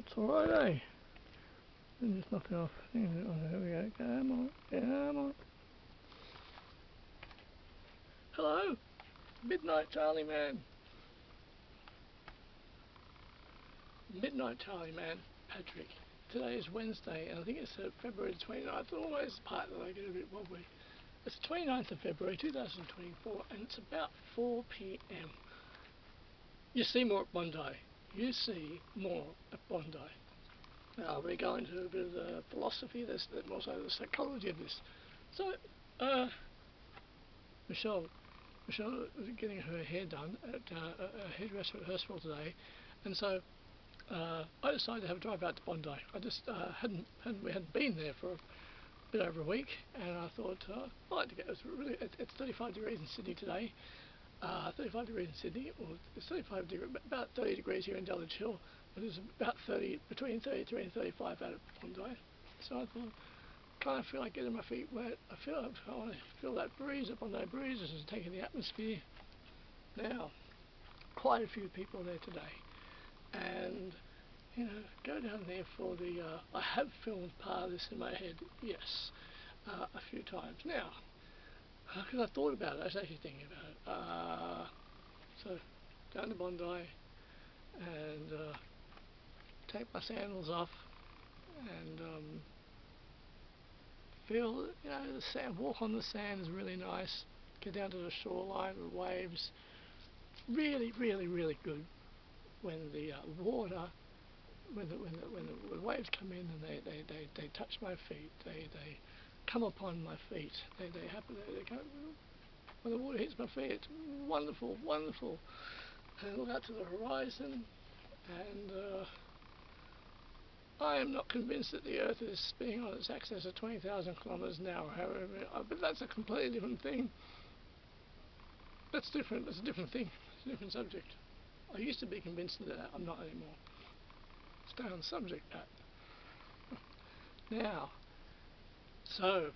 It's alright, eh? And just knocking off. Oh, there we go. Come on. Come on. Hello? Midnight Charlie Man. Midnight Charlie Man. Patrick. Today is Wednesday, and I think it's February 29th. Always the part that I get a bit wobbly. It's the 29th of February 2024, and it's about 4 p.m. You see more at Bondi. You see more at Bondi. We're going to a bit of the philosophy of this, and also the psychology of this. So, Michelle was getting her hair done at a hairdresser rehearsal today, and so I decided to have a drive out to Bondi. I just we hadn't been there for a bit over a week, and I thought I'd like to get. It's 35 degrees in Sydney today. 35 degrees in Sydney, or it's 35 degrees, about 30 degrees here in Dulwich Hill, but it's about between 33 and 35 out of Bondi. So I thought, kind of feel like getting my feet wet. I want to feel that breeze, up on that breeze, just taking the atmosphere. Now, quite a few people there today, and go down there for the. I have filmed part of this in my head, yes, a few times now. Because I thought about it, I was actually thinking about it. So, down to Bondi and take my sandals off and feel, the sand, walk on the sand is really nice. Get down to the shoreline, the waves. Really, really, really good when the water, when the waves come in and they touch my feet. They come upon my feet. They come, when the water hits my feet, it's wonderful, wonderful. And look out to the horizon, and I am not convinced that the Earth is spinning on its axis at 20,000 kilometers an hour. However, but that's a completely different thing. That's different. That's a different thing. It's a different subject. I used to be convinced of that. I'm not anymore. Stay on the subject, Pat. Now. So,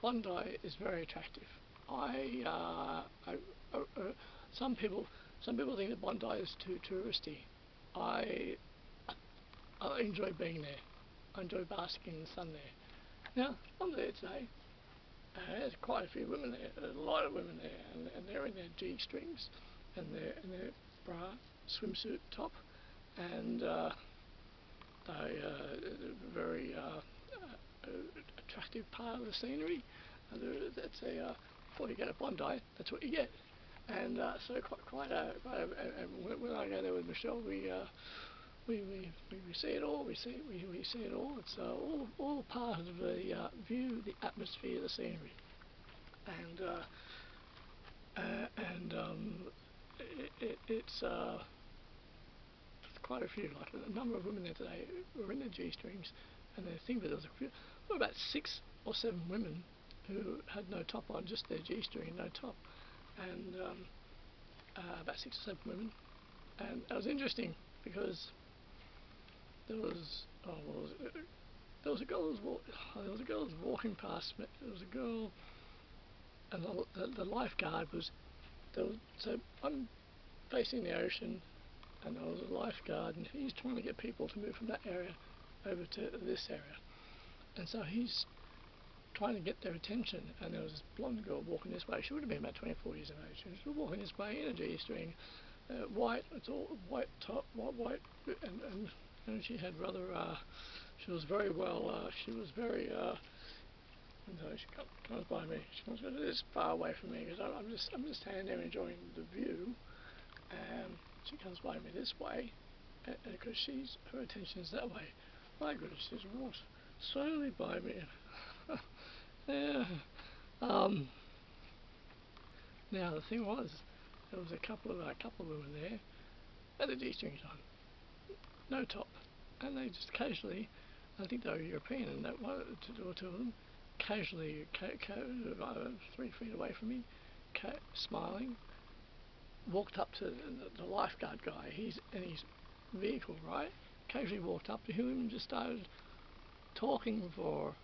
Bondi is very attractive. Some people think that Bondi is too touristy. I enjoy being there. I enjoy basking in the sun there. Now, I'm there today. There's quite a few women there. A lot of women there, and they're in their G-strings and their bra, swimsuit top, and they very attractive part of the scenery. That's before you go to Bondi, that's what you get. And so quite and when I go there with Michelle, we see it all. We see it all. It's all part of the view, the atmosphere, the scenery, it's quite a few, like a number of women there today were in their G-strings, and they think that there was about 6 or 7 women who had no top on, just their G-string and no top, and about 6 or 7 women, and it was interesting because there was a girl who was walking past me. There was a girl, and the lifeguard was there. So I'm facing the ocean, and there was a lifeguard, and he's trying to get people to move from that area over to this area, and so he's trying to get their attention. And there was this blonde girl walking this way. She would have been about 24 years of age. She was walking this way in a G-string, white. It's all white top, white, and she had rather. She was very well. She was very. No, she comes by me. She comes this far away from me because I'm just standing there enjoying the view, and she comes by me this way, because her attention is that way. My goodness, she just walks slowly by me. Yeah. Now the thing was, there was a couple of women there, had the G-strings on, no top, and they just casually, I think they were European, and that one or two of them casually, 3 feet away from me, smiling, walked up to the lifeguard guy. He's in his vehicle, right? Casually walked up to him and just started talking for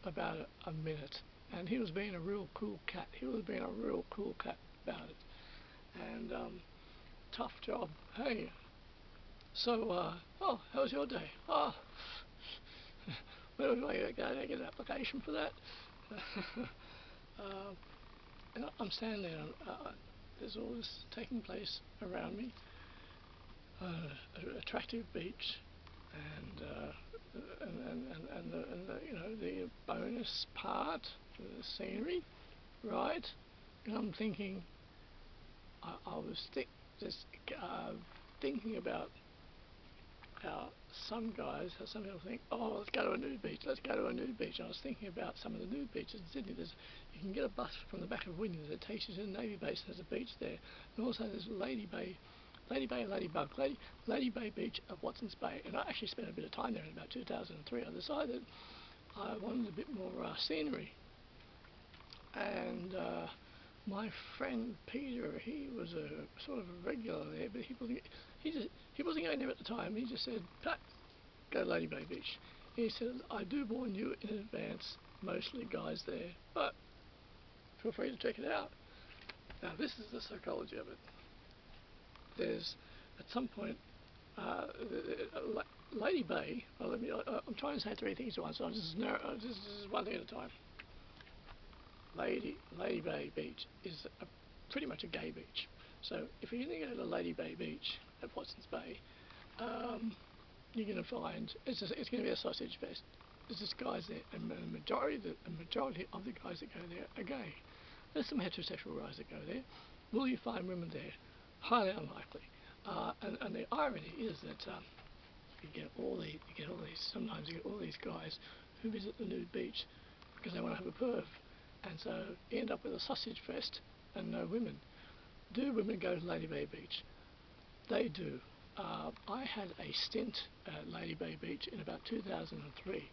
about a minute, and he was being a real cool cat. He was being a real cool cat about it, and tough job. Hey, So, oh, how was your day? Oh, where do I go to get an application for that? uh, and I'm standing there, and there's all this taking place around me. An attractive beach, and the, you know, the bonus part, the scenery, right? And I'm thinking, I was just thinking about how some people think, oh, let's go to a nude beach, let's go to a nude beach. And I was thinking about some of the nude beaches in Sydney. You can get a bus from the back of Wynyard that takes you to the Navy base, and there's a beach there. And also there's Lady Bay Beach at Watson's Bay. And I actually spent a bit of time there in about 2003. I decided I wanted a bit more scenery. And my friend Peter, he was a sort of a regular there, but he wasn't going there at the time. He just said, Pat, go to Lady Bay Beach. He said, I do warn you in advance, mostly guys there, but feel free to check it out. Now this is the psychology of it. There's, at some point, Lady Bay, well, I'm trying to say three things at once, so this is one thing at a time. Lady Bay Beach is pretty much a gay beach. So if you're going to go to Lady Bay Beach at Watson's Bay, you're going to find it's going to be a sausage fest. There's just guys there, and the majority of the guys that go there are gay. There's some heterosexual guys that go there. Will you find women there? Highly unlikely. And the irony is that sometimes you get all these guys who visit the nude beach because they want to have a perv. And so you end up with a sausage fest and no women. Do women go to Lady Bay Beach? They do. I had a stint at Lady Bay Beach in about 2003,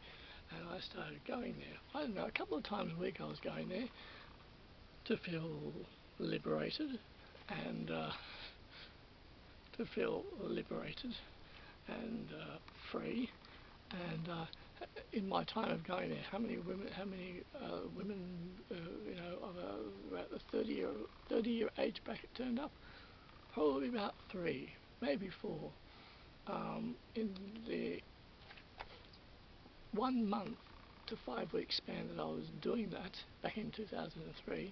and I started going there. I don't know, a couple of times a week I was going there to feel liberated and free. And in my time of going there, how many women, you know, of about the 30-year age bracket turned up? Probably about 3, maybe 4. In the 1 month to 5 week span that I was doing that back in 2003,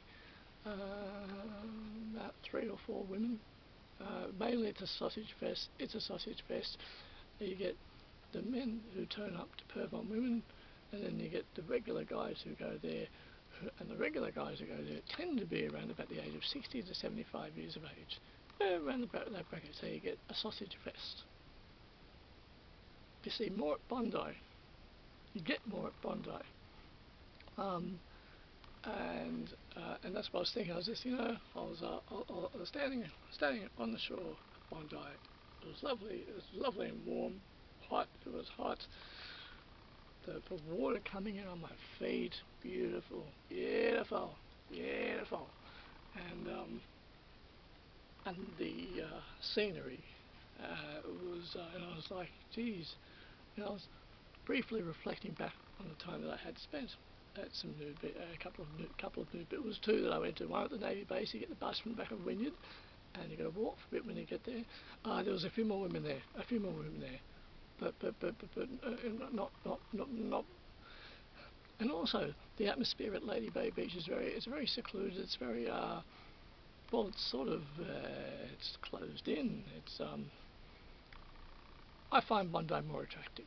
about 3 or 4 women. Mainly it's a sausage fest. You get the men who turn up to perv on women, and then you get the regular guys who go there, and the regular guys who go there tend to be around about the age of 60 to 75 years of age. Around about that bracket, so you get a sausage fest. You see more at Bondi. You get more at Bondi. And that's what I was thinking. I was just, I was standing on the shore of Bondi. It was lovely. It was lovely and warm. Hot. It was hot. The water coming in on my feet. Beautiful. And the scenery and I was like, geez. I was briefly reflecting back on the time that I had spent at some a couple of nude. It was 2 that I went to. One at the Navy base. You get the bus from the back of Wynyard, and you got to walk for a bit when you get there. There was a few more women there. But not. And also the atmosphere at Lady Bay Beach is very secluded. It's very well, it's sort of it's closed in. It's I find Bondi more attractive.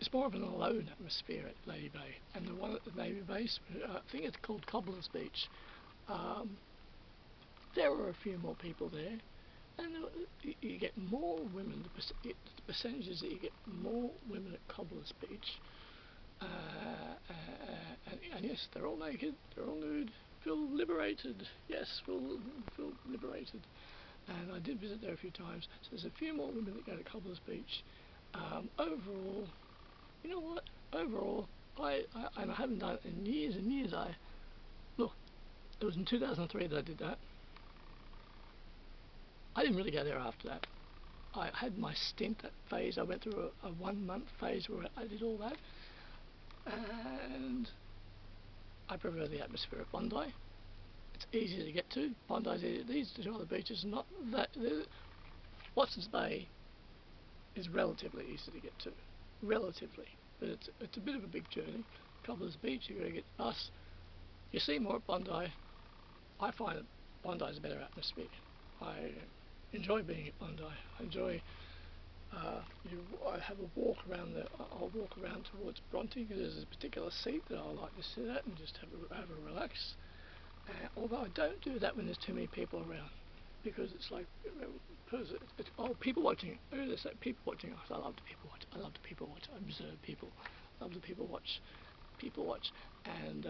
It's more of an alone atmosphere at Lady Bay, and the one at the Navy base, I think it's called Cobblers Beach. There were a few more people there, and you get more women. The percentages that you get more women at Cobblers Beach, and yes, they're all naked, they're all nude, feel liberated. Yes, feel liberated. And I did visit there a few times. So there's a few more women that go to Cobblers Beach. Overall, you know what? Overall, I haven't done it in years and years. Look, it was in 2003 that I did that. I didn't really go there after that. I had my stint, that phase. I went through a 1 month phase where I did all that, and I prefer the atmosphere at Bondi. it's easy to get to. Bondi's easy. These two other beaches, not that. Watson's Bay is relatively easy to get to, relatively, but it's a bit of a big journey. Cobbler's Beach, you got to get the bus. You see more at Bondi. I find that Bondi's a better atmosphere. I enjoy being at Bondi. I enjoy. I have a walk around I'll walk around towards Bronte because there's a particular seat that I like to sit at and just have a relax. Although I don't do that when there's too many people around, because it's like, people watching. There's that people watching. I love to people watch. I love to people watch. I observe people. I love to people watch. People watch, and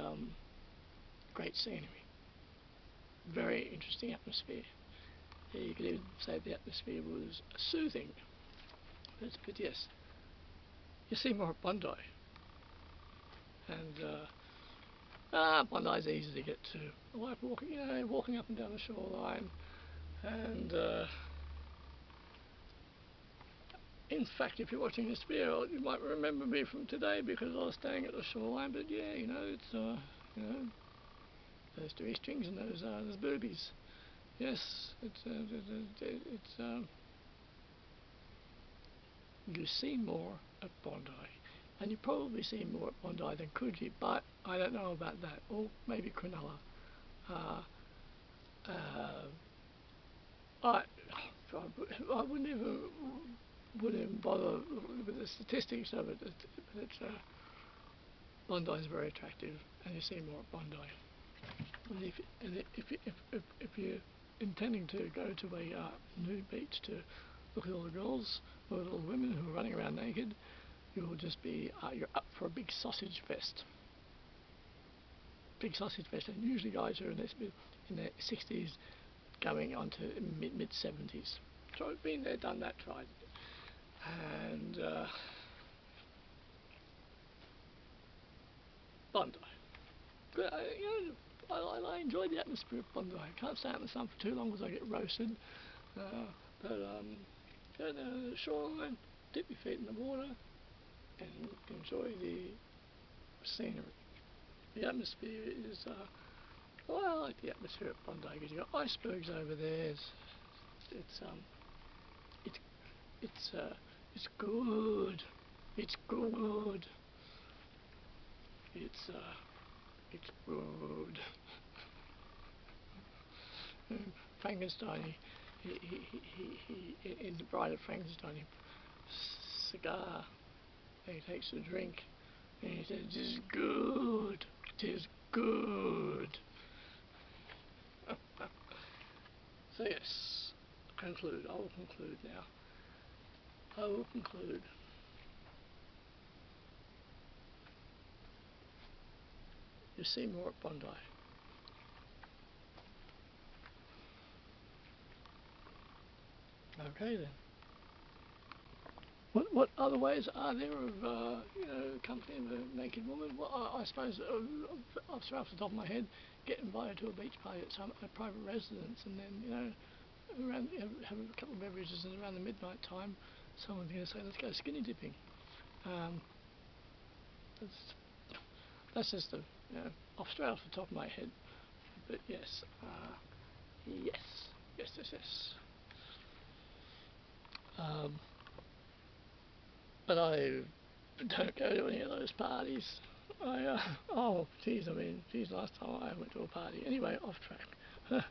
great scenery. Very interesting atmosphere. You could even say the atmosphere was soothing. But yes, you see more at Bondi, and Bondi's easy to get to. I like walking up and down the shoreline, and in fact, if you're watching this video, you might remember me from today because I was staying at the shoreline. But yeah, it's those three strings and those boobies. Yes, you see more at Bondi, and you probably see more at Bondi than Coogee, but I don't know about that, or maybe Cronulla. I wouldn't even bother with the statistics of it, but Bondi is very attractive, and you see more at Bondi. And if you're intending to go to a nude beach to look at all the girls or little women who are running around naked, you'll just be you're up for a big sausage fest. Big sausage fest, and usually guys are in their 60s, going on to mid 70s. So I've been there, done that, tried it, and Bondi. But I enjoy the atmosphere of Bondi. I can't stay out in the sun for too long because I get roasted. Go down to the shoreline, dip your feet in the water, and enjoy the scenery. The atmosphere is, I like the atmosphere at Bondi because you've got icebergs over there. It's good. It's good. It's good. Frankenstein, he in the Bride of Frankenstein, cigar, and he takes a drink, and he says, "'Tis good, 'tis good." So yes, I will conclude now. I will conclude. You see more at Bondi. Okay then. What other ways are there of accompanying a naked woman? Well, I suppose off the top of my head, get invited to a beach party at a private residence, and then have a couple of beverages, and around the midnight time, someone's going to say, "Let's go skinny dipping." That's just straight off the top of my head. But yes, yes. But I don't go to any of those parties. Last time I went to a party. Anyway, off track.